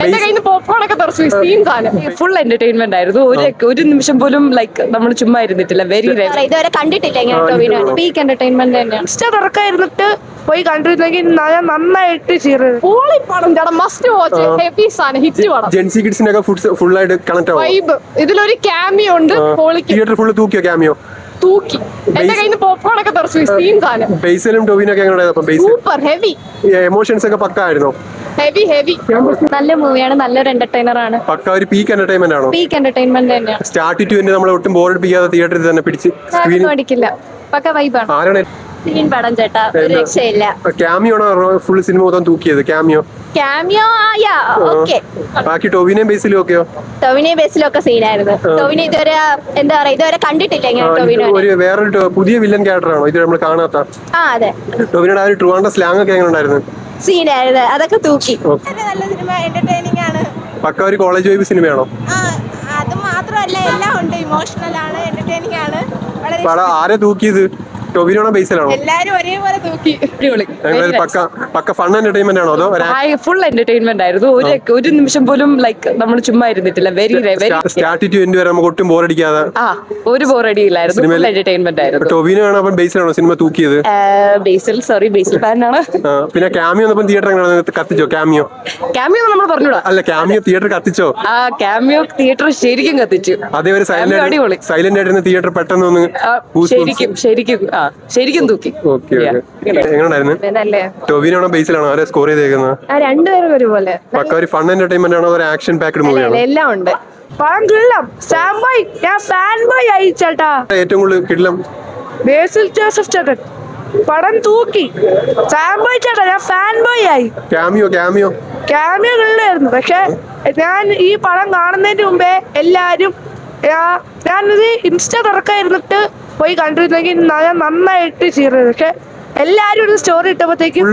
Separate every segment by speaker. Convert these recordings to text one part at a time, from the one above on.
Speaker 1: എന്റെ കയ്യിൽ നിന്ന് പോപ്കോൺ ഒക്കെ തെറിച്ചു സീൻ സാധനം.
Speaker 2: ഫുൾ എന്റർടൈൻമെന്റ് ആയിരുന്നു. ഒരു നിമിഷം പോലും ലൈക്ക് നമ്മൾ ചുമ്മാ ഇരുന്നിട്ടില്ല. വെരി
Speaker 3: ഇതുവരെ കണ്ടിട്ടില്ല ഇങ്ങനെ ടോവിനോ. പീക്ക് എന്റർടൈൻമെന്റ് തന്നെയാണ്.
Speaker 1: ഇൻസ്റ്റ തുറക്കായിരുന്നിട്ട് പോയി കണ്ടിരുന്നെങ്കിൽ നന്നായിട്ട് പടം ചേട്ടാ മസ്റ്റ് വാച്ച്. ഹെവി സാധനം, ഹിറ്റ് പടം.
Speaker 4: ജെൻസി കിഡ്സിനൊക്കെ ഫുൾ ആയിട്ട് കണക്ട് ആവും.
Speaker 1: വൈബ്. ഇതിലൊരു ക്യാമിയോ ഉണ്ട്.
Speaker 4: തിയേറ്റർ ഫുൾ തൂക്കിയോ ക്യാമിയോ?
Speaker 1: തൂക്കി. എന്റെ കയ്യിൽ നിന്ന് പോപ്കോൺ ഒക്കെ തെറിച്ചു സീൻ സാധനം.
Speaker 4: ബേസിലും ടോവിനൊക്കെ
Speaker 1: സൂപ്പർ ഹെവി.
Speaker 4: എമോഷൻസ് ഒക്കെ പക്ക ആയിരുന്നോ?
Speaker 1: ഹെവി.
Speaker 3: നല്ല മൂവിയാണ്, നല്ലൊരു എന്റർടൈനർ ആണ്.
Speaker 4: പക്ക ഒരു പീക്ക് എന്റർടൈൻമെന്റ് ആണോ?
Speaker 3: പീക്ക് എന്റർടൈൻമെന്റ് തന്നെയാണ്.
Speaker 4: സ്റ്റാർട്ട് ടു എൻഡ് നമ്മൾ ഒട്ടും ബോറടിപ്പിക്കാതെ തിയേറ്ററിൽ തന്നെ പിടിച്ച് സ്ക്രീൻ
Speaker 3: അടിക്കില്ല. പക്ക വൈബാണ്.
Speaker 4: ആരാണ്
Speaker 3: സീൻ പടം ചേട്ടാ, ഒരു രക്ഷയില്ല.
Speaker 4: ക്യാമിയോ ആണോ ഫുൾ സിനിമ മൊത്തം തൂക്കിയത്? Cameo
Speaker 3: okay.
Speaker 4: ബാക്കി ടോവിനെയും ബേസിലും ഒക്കെയോ?
Speaker 3: ടോവിനെ ബേസിലൊക്കെ സീനായിരുന്നു. ടോവിനെ ഇതുവരെ എന്താ പറയാ, ഇതുവരെ കണ്ടിട്ടില്ല ഇങ്ങനെ ടോവിനോ.
Speaker 4: ഒരു വേറൊരു പുതിയ വില്ലൻ ക്യാരക്ടർ ആണോ ഇത് നമ്മൾ കാണാത്ത?
Speaker 3: അതെ.
Speaker 4: ടോവിനോട് ആ ഒരു ട്രിവാൻഡ്രം സ്ലാങ് ഒക്കെ എങ്ങനെ ഉണ്ടായിരുന്നു?
Speaker 3: സീനായിരുന്നു, അതൊക്കെ തൂക്കി.
Speaker 5: നല്ല സിനിമ, എന്റർടൈനിങ് ആണ്.
Speaker 4: പക്ക ഒരു കോളേജ് വൈബ് സിനിമയാണോ?
Speaker 5: അത് മാത്രമല്ല, എല്ലാം ഉണ്ട്. ഇമോഷണൽ ആണ്, എന്റർടൈനിങ് ആണ്.
Speaker 4: ആരെ തൂക്കിയത്? ടോവിനോണോ ബേസിലാണോ?
Speaker 5: എല്ലാരും ഒരേപോലെ തൂക്കി.
Speaker 4: പക്ക ഫൺ എന്റർടൈൻമെന്റ് ആണോ അതോ
Speaker 2: ഫുൾ എന്റർടൈൻമെന്റ് ആയിരുന്നു. ഒരു നിമിഷം പോലും ലൈക്ക് നമ്മൾ ചുമ്മാ ഇരുന്നിട്ടില്ല. വെരി
Speaker 4: സ്റ്റാർട്ട് ടു എൻഡ് വരെ നമുക്ക് ഒട്ടും ബോറടിക്കാതെ?
Speaker 2: ഒരു ബോറടിയില്ലായിരുന്നു. ഫുൾ എന്റർടൈൻമെന്റ് ആയിരുന്നു.
Speaker 4: ടോവിനോ ആണോ അപ്പം ബേസിലാണോ സിനിമ തൂക്കിയത്?
Speaker 2: ബേസിൽ ഫാനാണ്.
Speaker 4: പിന്നെ ക്യാമിയോ ഒന്നും തിയേറ്റർ കത്തിച്ചോ? ക്യാമിയോ
Speaker 2: നമ്മൾ പറഞ്ഞൂടാ.
Speaker 4: അല്ല, ക്യാമിയോ തിയേറ്റർ കത്തിച്ചോ?
Speaker 2: ക്യാമിയോ തിയേറ്റർ ശരിക്കും കത്തിച്ചു.
Speaker 4: അതേ ഒരു സൈലന്റ് ആയിട്ടിരുന്ന തിയേറ്റർ പെട്ടെന്ന് ഒന്ന്
Speaker 2: ശരിക്കും തൂക്കി.
Speaker 4: എങ്ങനെയുണ്ടായിരുന്നു? ടോവിനോ ബേസിലാണോ ആരെ സ്കോർ ചെയ്തേക്കുന്നത്?
Speaker 1: രണ്ടുപേരും ഒരുപോലെ.
Speaker 4: പക്ക ഒരു ഫൺ എന്റർടൈൻമെന്റ് ആണോ ഒരു ആക്ഷൻ പാക്ഡ് മൂവിയാണോ?
Speaker 1: എല്ലാം ഉണ്ട്. പടം കിള്ളം. ഞാൻ ഫാൻ ബോയ് ആയി ചേട്ടാ.
Speaker 4: ഏറ്റവും കൂടുതൽ കിള്ളം
Speaker 1: ബേസിൽ ജോസഫ് ചേട്ടൻ പടം തൂക്കി. ഫാൻ ബോയ് ചേട്ടാ, ഞാൻ ഫാൻ ബോയ് ആയി.
Speaker 4: ക്യാമിയോ
Speaker 1: കിള്ളായിരുന്നു. പക്ഷെ ഞാൻ ഈ പടം കാണുന്നതിന് മുമ്പേ എല്ലാരും ഞാനിത് ഇൻസ്റ്റ തുറക്കായിരുന്നിട്ട് പോയി കണ്ടിരുന്നെങ്കിൽ നന്നായിട്ട് ചെയ്തത്. പക്ഷെ എല്ലാരും ഒരു സ്റ്റോറി ഇട്ടപ്പോഴത്തേക്കും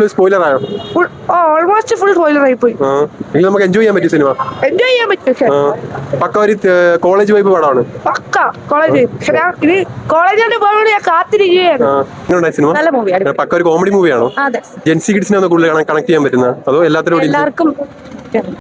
Speaker 1: ഓൾമോസ്റ്റ് ഫുൾ സ്പോയിലർ ആയി പോയി.
Speaker 4: നമുക്ക് എൻജോയ് ചെയ്യാൻ പറ്റും സിനിമ.
Speaker 1: എൻജോയ് ചെയ്യാൻ പറ്റും.
Speaker 4: പക്ക ഒരു കോളേജ് വൈബ് പടമാണ്.
Speaker 1: പക്ക കോളേജ്. ഇനി കോളേജിലോട്ട് പോകാൻ ഞാൻ കാത്തിരിക്കുകയാണ്.
Speaker 4: സിനിമ
Speaker 2: നല്ല മൂവിയാണ്.
Speaker 4: പക്ക ഒരു കോമഡി മൂവിയാണോ? ജെൻസി കിഡ്സിനെ കൂടുതൽ കണക്ട് ചെയ്യാൻ പറ്റുന്ന അതോ എല്ലാത്തിനും?